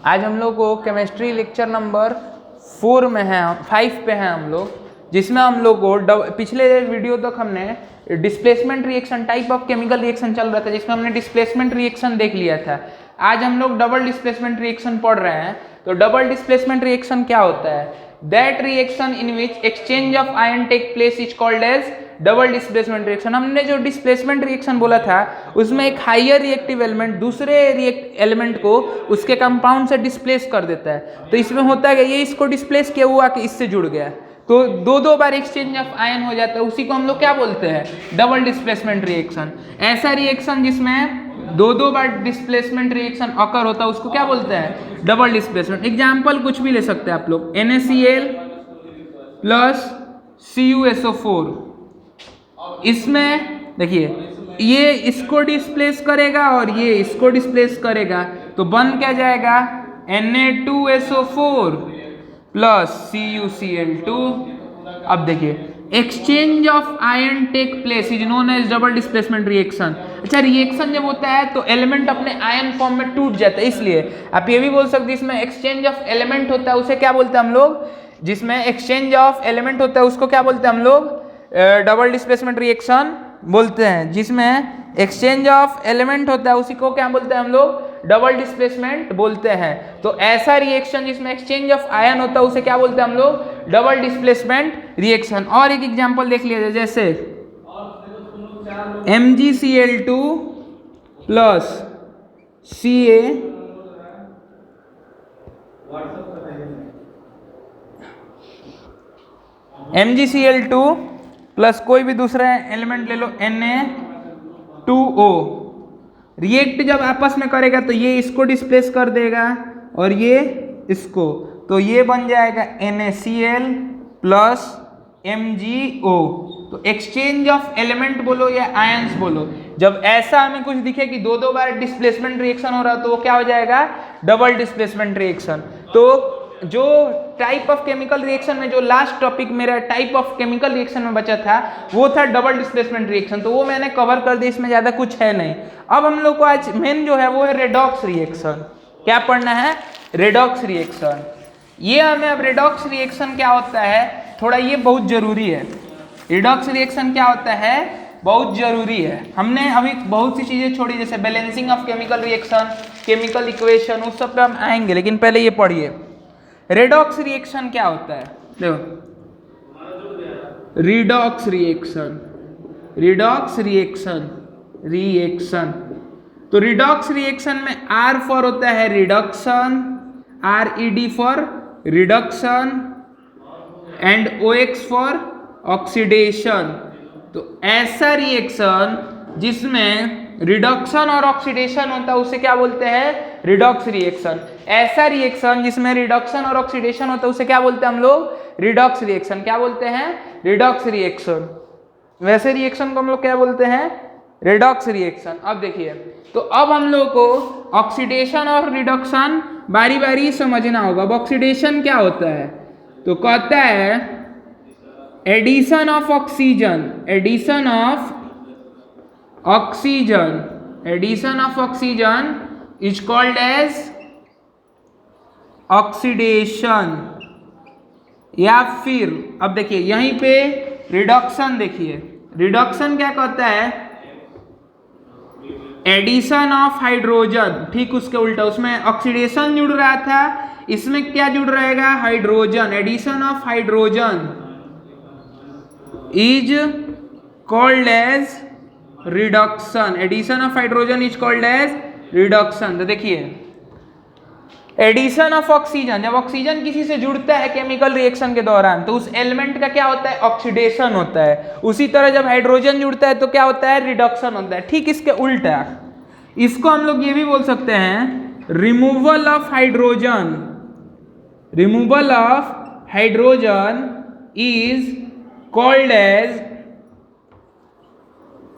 आज हम लोग को केमिस्ट्री लेक्चर नंबर 4 में है, 5 पे हैं हम लोग, जिसमें हम लोग को पिछले वीडियो तक हमने displacement reaction, type of chemical reaction चल रहा था, जिसमें हमने डिस्प्लेसमेंट रिएक्शन देख लिया था। आज हम लोग डबल डिस्प्लेसमेंट रिएक्शन पढ़ रहे हैं। तो डबल डिस्प्लेसमेंट रिएक्शन क्या होता है? That reaction in which exchange of ion take place is called as double displacement reaction. हमने जो डिस्प्लेसमेंट रिएक्शन बोला था उसमें एक हायर रिएक्टिव एलिमेंट दूसरे एलिमेंट को उसके कंपाउंड से डिस्प्लेस कर देता है। तो इसमें होता है ये इसको डिस्प्लेस किया हुआ कि इससे जुड़ गया, तो दो बार एक्सचेंज ऑफ आयन हो जाता है, उसी को हम लोग क्या बोलते हैं? Double displacement reaction. ऐसा रिएक्शन जिसमें दो बार डिस्प्लेसमेंट रिएक्शन अकर होता है उसको क्या बोलते हैं? Double displacement. एग्जाम्पल कुछ भी ले सकते हैं आप लोग। NaCl प्लस CuSO4, इसमें देखिए ये इसको डिस्प्लेस करेगा और ये इसको डिस्प्लेस करेगा, तो बन क्या जाएगा? Na2SO4 plus CuCl2। अब देखिए exchange of ion take place is known as double displacement reaction. अच्छा, रिएक्शन जब होता है तो एलिमेंट अपने आयन फॉर्म में टूट जाता है, इसलिए आप ये भी बोल सकते हैं इसमें एक्सचेंज ऑफ एलिमेंट होता है, उसे क्या बोलते हैं हम लोग? जिसमें एक्सचेंज ऑफ एलिमेंट होता है उसको क्या बोलते हैं हम लोग? डबल डिस्प्लेसमेंट रिएक्शन बोलते हैं। जिसमें एक्सचेंज ऑफ एलिमेंट होता है उसी को क्या बोलते हैं हम लोग? डबल डिस्प्लेसमेंट बोलते हैं। तो ऐसा रिएक्शन जिसमें एक्सचेंज ऑफ आयन होता है उसे क्या बोलते हैं हम लोग? Double displacement reaction. और एक एग्जांपल देख लिया जाए, जैसे MgCl2 plus Ca MgCl2 plus कोई भी दूसरा एलिमेंट ले लो Na2O, रिएक्ट जब आपस में करेगा तो ये इसको डिस्प्लेस कर देगा और ये इसको, तो ये बन जाएगा NaCl प्लस MgO। तो एक्सचेंज ऑफ एलिमेंट बोलो या आयंस बोलो, जब ऐसा हमें कुछ दिखे कि दो बार डिस्प्लेसमेंट रिएक्शन हो रहा तो वो क्या हो जाएगा? Double displacement reaction. तो जो टाइप ऑफ केमिकल रिएक्शन में जो लास्ट टॉपिक मेरा टाइप ऑफ केमिकल रिएक्शन में बचा था वो था डबल डिस्प्लेसमेंट रिएक्शन, तो वो मैंने कवर कर दिया, इसमें ज़्यादा कुछ है नहीं। अब हम लोग को आज मेन जो है वो है रेडॉक्स रिएक्शन। क्या पढ़ना है? Redox reaction. ये हमें अब रेडॉक्स रिएक्शन क्या होता है थोड़ा ये बहुत जरूरी है। रेडॉक्स रिएक्शन क्या होता है? बहुत जरूरी है। हमने अभी बहुत सी चीज़ें छोड़ी, जैसे balancing of chemical reaction, chemical equation, उस सब पे हम आएंगे, लेकिन पहले ये पढ़िए रेडॉक्स रिएक्शन क्या होता है। देखो रिडॉक्स रिएक्शन, रिडॉक्स रिएक्शन तो रिडॉक्स रिएक्शन में R फॉर होता है reduction, RED for reduction and OX for oxidation. तो ऐसा रिएक्शन जिसमें रिडक्शन और ऑक्सीडेशन होता है उसे क्या बोलते हैं? Redox reaction. ऐसा रिएक्शन जिसमें रिडक्शन और ऑक्सीडेशन होता है उसे क्या बोलते हैं हम लोग? Redox reaction. क्या बोलते हैं? Redox reaction. वैसे रिएक्शन को हम लोग क्या बोलते हैं? Redox reaction. अब देखिए, तो अब हम लोग को ऑक्सीडेशन और रिडक्शन बारी बारी समझना होगा। अब ऑक्सीडेशन क्या होता है? तो कहता है addition of oxygen, addition of oxygen, addition of oxygen is called as oxidation. या फिर अब देखिए यहीं पे रिडक्शन, देखिए रिडक्शन क्या कहता है? Addition of hydrogen. ठीक उसके उल्टा, उसमें ऑक्सीडेशन जुड़ रहा था, इसमें क्या जुड़ रहेगा? Hydrogen. Addition of hydrogen is called as reduction. Addition of hydrogen is called as reduction. तो देखिए एडिशन ऑफ ऑक्सीजन, जब ऑक्सीजन किसी से जुड़ता है केमिकल रिएक्शन के दौरान तो उस एलिमेंट का क्या होता है? ऑक्सीडेशन होता है। उसी तरह जब हाइड्रोजन जुड़ता है तो क्या होता है? रिडक्शन होता है। ठीक इसके उल्टा इसको हम लोग ये भी बोल सकते हैं removal of hydrogen. Removal of hydrogen is called as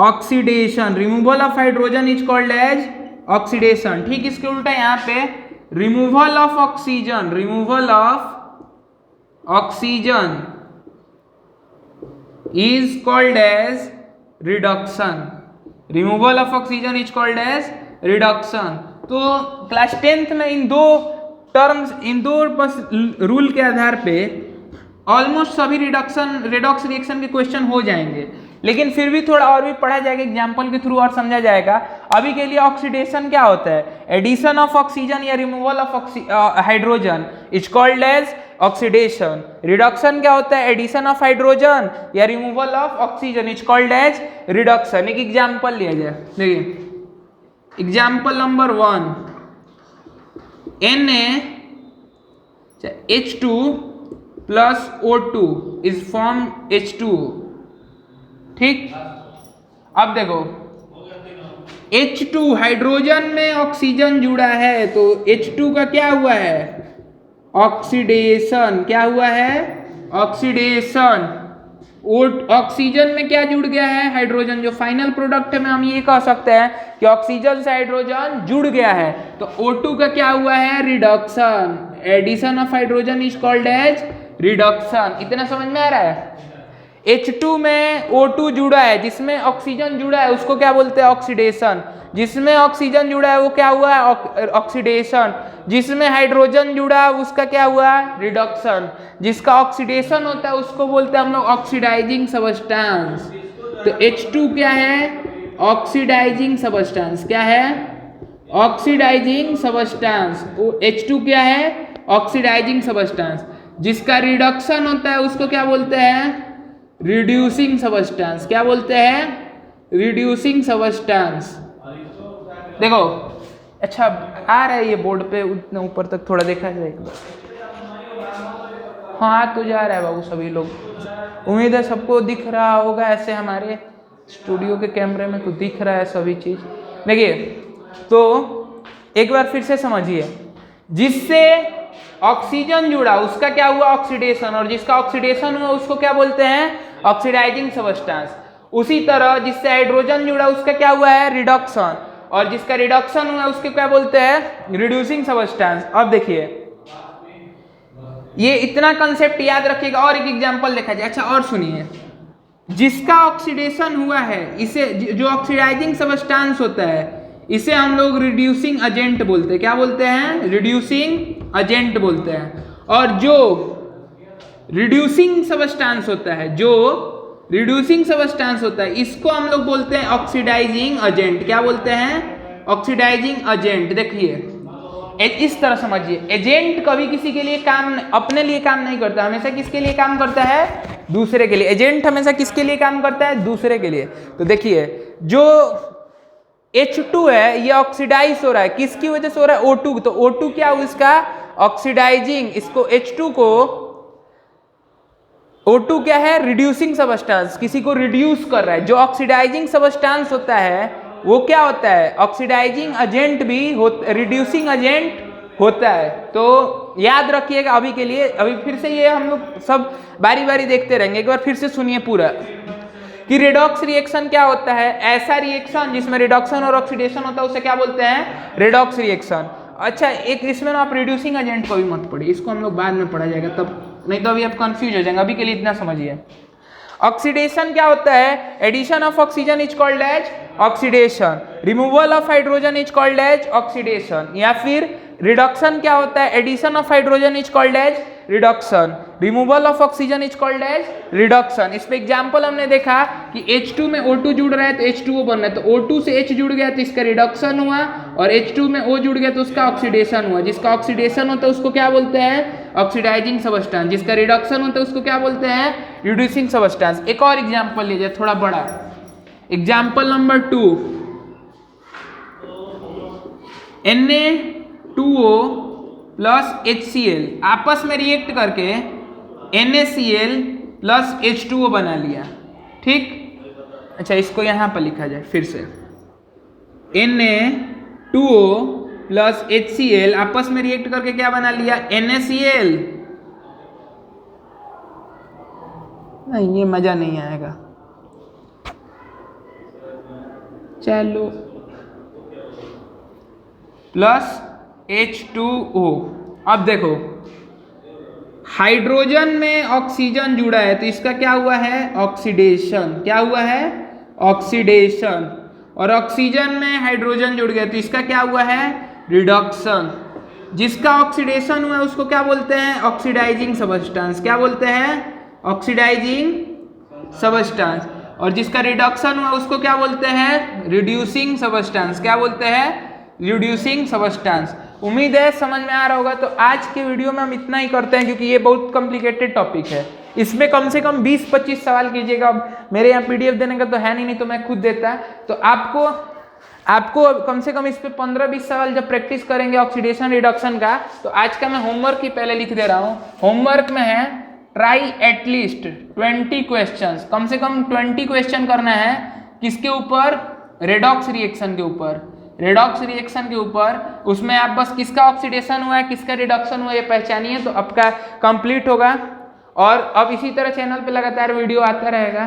oxidation. Removal of hydrogen is called as oxidation. ठीक इसके उल्टा यहाँ पे removal of oxygen, removal of oxygen is called as reduction. Removal of oxygen is called as reduction. तो class 10th में इन दो terms in दो बस रूल के आधार पे ऑलमोस्ट सभी रेडॉक्स रिएक्शन के क्वेश्चन हो जाएंगे, लेकिन फिर भी थोड़ा और भी पढ़ा जाएगा एग्जाम्पल के थ्रू और समझा जाएगा। अभी के लिए ऑक्सीडेशन क्या होता है, एडिशन ऑफ ऑक्सीजन या removal of hydrogen is called as oxidation. Reduction क्या होता है, एडिशन ऑफ हाइड्रोजन या removal of oxygen is called as reduction. एक एग्जाम्पल लिया जाए, देखिए example number 1, NaH2 plus O2 is form H2O। ठीक, अब देखो H2 हाइड्रोजन में ऑक्सीजन जुड़ा है तो H2 का क्या हुआ है, ऑक्सीडेशन। क्या हुआ है, ऑक्सीडेशन। ऑक्सीजन में क्या जुड़ गया है, हाइड्रोजन। जो फाइनल प्रोडक्ट में हम ये कह सकते हैं कि ऑक्सीजन से हाइड्रोजन जुड़ गया है, तो O2 का क्या हुआ है, reduction. Addition of hydrogen is called as reduction. इतना समझ में आ रहा है। H2 में O2 जुड़ा है, जिसमें ऑक्सीजन जुड़ा है उसको क्या बोलते हैं, ऑक्सीडेशन। जिसमें ऑक्सीजन जुड़ा है वो क्या हुआ है, ऑक्सीडेशन। जिसमें हाइड्रोजन जुड़ा है उसका क्या हुआ, रिडक्शन। जिसका ऑक्सीडेशन होता है उसको बोलते हैं हम लोग ऑक्सीडाइजिंग सबस्टेंस। तो H2 क्या है, ऑक्सीडाइजिंग सबस्टेंस। क्या है, ऑक्सीडाइजिंग सबस्टेंस। H2 क्या है, ऑक्सीडाइजिंग सबस्टेंस। जिसका रिडक्शन होता है उसको क्या बोलते हैं, रिड्यूसिंग सबस्टेंस। क्या बोलते हैं, रिड्यूसिंग सबस्टेंस। देखो अच्छा आ रहा है ये बोर्ड पे, उतना ऊपर तक थोड़ा देखा जाए एक बार। हाँ तो जा रहा है बाबू, सभी लोग, उम्मीद है सबको दिख रहा होगा। ऐसे हमारे स्टूडियो के कैमरे में तो दिख रहा है सभी चीज। देखिए तो एक बार फिर से समझिए, जिससे ऑक्सीजन जुड़ा उसका क्या हुआ, ऑक्सीडेशन। और जिसका ऑक्सीडेशन हुआ उसको क्या बोलते हैं, ऑक्सीडाइजिंग सबस्टेंस। उसी तरह जिससे हाइड्रोजन जुड़ा उसका क्या हुआ है, रिडक्शन। और जिसका रिडक्शन हुआ उसके क्या बोलते हैं, रिड्यूसिंग सबस्टेंस। अब देखिए ये इतना कंसेप्ट याद रखिएगा। और एक एग्जांपल देखा जाए। अच्छा और सुनिए, जिसका ऑक्सीडेशन हुआ है इसे, जो ऑक्सीडाइजिंग सबस्टेंस होता है इसे हम लोग रिड्यूसिंग एजेंट बोलते हैं। क्या बोलते हैं, रिड्यूसिंग एजेंट बोलते हैं। और जो रिड्यूसिंग सबस्टेंस होता है, जो रिड्यूसिंग सबस्टेंस होता है इसको हम लोग बोलते हैं ऑक्सीडाइजिंग एजेंट। क्या बोलते हैं, ऑक्सीडाइजिंग एजेंट। देखिए इस तरह समझिए, एजेंट कभी किसी के लिए काम, अपने लिए काम नहीं करता, हमेशा किसके लिए काम करता है, दूसरे के लिए। एजेंट हमेशा किसके लिए काम करता है, दूसरे के लिए। तो देखिए जो H2 है ये ऑक्सीडाइज हो रहा है, किसकी वजह से हो रहा है, O2। तो O2 क्या हुआ इसका, ऑक्सीडाइजिंग। इसको H2 को, O2 क्या है, रिड्यूसिंग सबस्टेंस, किसी को रिड्यूस कर रहा है। जो ऑक्सीडाइजिंग सबस्टेंस होता है वो क्या होता है, ऑक्सीडाइजिंग एजेंट भी रिड्यूसिंग एजेंट होता है। तो याद रखिएगा अभी के लिए। अभी फिर से ये हम लोग सब बारी बारी देखते रहेंगे। एक बार फिर से सुनिए पूरा कि रेडॉक्स रिएक्शन क्या होता है। ऐसा रिएक्शन जिसमें रिडक्शन और ऑक्सीडेशन होता है उसे क्या बोलते हैं, रेडॉक्स रिएक्शन। अच्छा एक इसमें ना आप रिड्यूसिंग एजेंट को भी मत पढ़िए, इसको हम लोग बाद में पढ़ा जाएगा तब, नहीं तो अभी आप कंफ्यूज हो जाएंगे। अभी के लिए इतना समझिए। ऑक्सीडेशन क्या होता है, addition of oxygen is called as oxidation. Removal of hydrogen is called as oxidation. या फिर रिडक्शन क्या होता है, addition of hydrogen is called as reduction. Removal of oxygen is called as reduction. इस पे एग्जांपल हमने देखा कि H2 में O2 जुड़ रहा है तो H2O बन रहा है। तो O2 से H जुड़ गया तो इसका रिडक्शन हुआ, और H2 में O जुड़ गया तो उसका ऑक्सीडेशन हुआ। जिसका ऑक्सीडेशन होता है उसको क्या बोलते हैं, ऑक्सीडाइजिंग सबस्टेंस। जिसका रिडक्शन होता है उसको क्या बोलते हैं, रिड्यूसिंग सबस्टेंस। एक और एग्जाम्पल लीजिए थोड़ा बड़ा, example number 2, Na2O plus HCl आपस में रिएक्ट करके NaCl प्लस H2O बना लिया। ठीक, अच्छा इसको यहां पर लिखा जाए फिर से, Na2O प्लस HCl आपस में रिएक्ट करके क्या बना लिया, NaCl। नहीं ये मजा नहीं आएगा, चलो प्लस H2O। अब देखो हाइड्रोजन में ऑक्सीजन जुड़ा है तो इसका क्या हुआ है, ऑक्सीडेशन। क्या हुआ है, ऑक्सीडेशन। और ऑक्सीजन में हाइड्रोजन जुड़ गया तो इसका क्या हुआ है, रिडक्शन। जिसका ऑक्सीडेशन हुआ है उसको क्या बोलते हैं? Oxidising substance. क्या बोलते हैं? Oxidising substance. और जिसका रिडक्शन हुआ उसको क्या बोलते हैं? Reducing substance. क्या बोलते हैं? Reducing substance. उम्मीद है समझ में आ रहा होगा। तो आज के वीडियो में हम इतना ही करते हैं, क्योंकि ये बहुत कॉम्प्लिकेटेड टॉपिक है। इसमें कम से कम 20-25 सवाल कीजिएगा। अब मेरे यहाँ पीडीएफ देने का तो है नहीं तो मैं खुद देता। तो आपको कम से कम इस पे 15-20 सवाल जब प्रैक्टिस करेंगे ऑक्सीडेशन रिडक्शन का, तो आज का मैं होमवर्क ही पहले लिख दे रहा हूँ। होमवर्क में है ट्राई एटलीस्ट 20 क्वेश्चंस, कम से कम 20 क्वेश्चन करना है। किसके ऊपर? रेडॉक्स रिएक्शन के ऊपर। रेडॉक्स रिएक्शन के ऊपर उसमें आप बस किसका ऑक्सीडेशन हुआ है, किसका रिडक्शन हुआ है, ये पहचानिए, तो आपका कंप्लीट होगा। और अब इसी तरह चैनल पे लगातार वीडियो आता रहेगा।